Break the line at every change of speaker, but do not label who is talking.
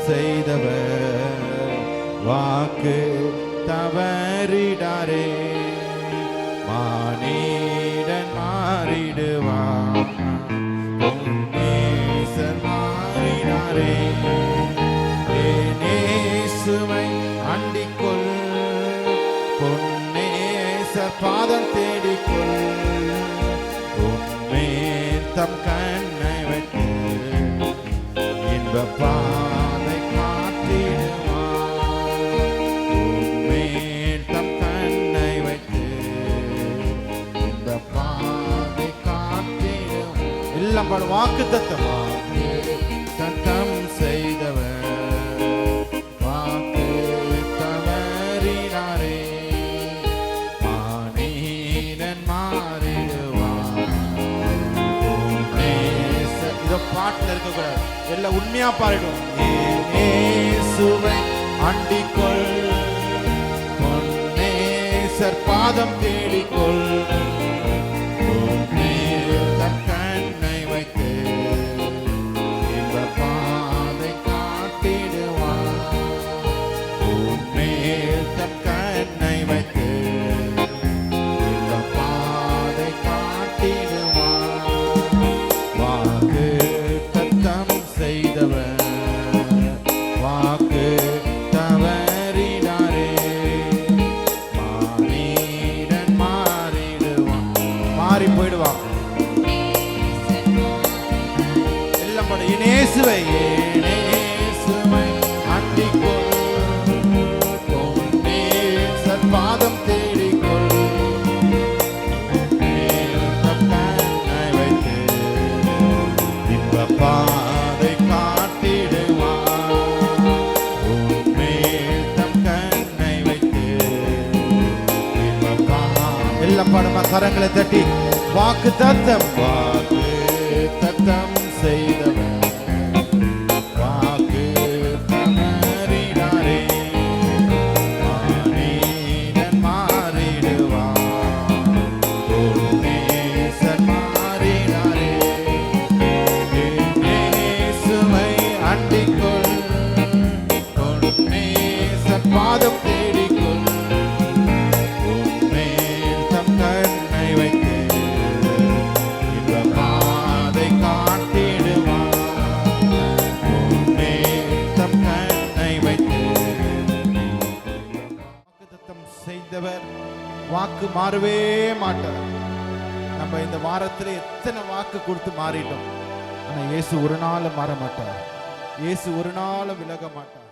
செய்தவர் வாக்கு தவறிடாரே. மானிடன் மாறிடுவான், நேசர் மாறினாரே. நேசுவை அண்டிக்கொள், பொன்னேசர் பாதம் தேடிக்கொள். உன்மேல் தம் கண்ணை வைத்து இன்ப பாதை காட்டிடுவான். உன்மேல் தம் கண்ணை வைத்து இன்ப பாதை காட்டிடுவான். எல்லாம் பாடு. வாக்கு தத்தம் தத்தம் செய்தவர் வாக்கு தவறினாரே. மானிடன் மாறிடுவான். இதோ பாட்டுல இருக்கக்கூடாது, எல்லாம் உண்மையா பாடிடும். இயேசுவை அண்டிக்கொள், பொன்னேசர் பாதம் தேடிக்கொள். தம் கண்ணை வைத்து இந்த பாதை காட்டிடுவான். உன்மேல் தம் கண்ணை வைத்து இந்த பாதை காட்டிடுவான். வாக்கு தத்தம் செய்தவர் வாக்கு தவறினாரே. மானிடன் மாறிடுவான், மாறி போயிடுவான். எல்லாம் பட. இயேசுவை இயேசுவை அண்டிக்கொள், பொன்னேசர் பாதம் தேடிக்கொள். தம் கண்ணை வைத்து இன்ப பாதை காட்டிடுவான். உன்மேல் தம் கண்ணை வைத்து இன்ப பாதை. எல்லாம் பாடுமா, கரங்களை தட்டி. வாக்கு தத்தம் வாக்கு தத்தம் செய்தவர் வாக்கு தவறினாரே. மானிடன் மாறிடுவான், பொன்னேசர் மாறினாரே. இயேசுவை அண்டிக்கொள், பொன்னேசர் பாதம் தேடிக்கொள். உன்மேல் தம் கண்ணை வைத்து இந்த பாதை காட்டிடுவான். உன்மேல் தம் கண்ணை வைத்து. வாக்குத்தத்தம் செய்தவர் வாக்கு மாறவே மாட்டார். நம்ம இந்த வாரத்தில் எத்தனை வாக்கு கொடுத்து மாறிட்டோம், ஆனா இயேசு ஒரு நாள் மாற மாட்டார். இயேசு ஒரு நாள் விலக மாட்டார்.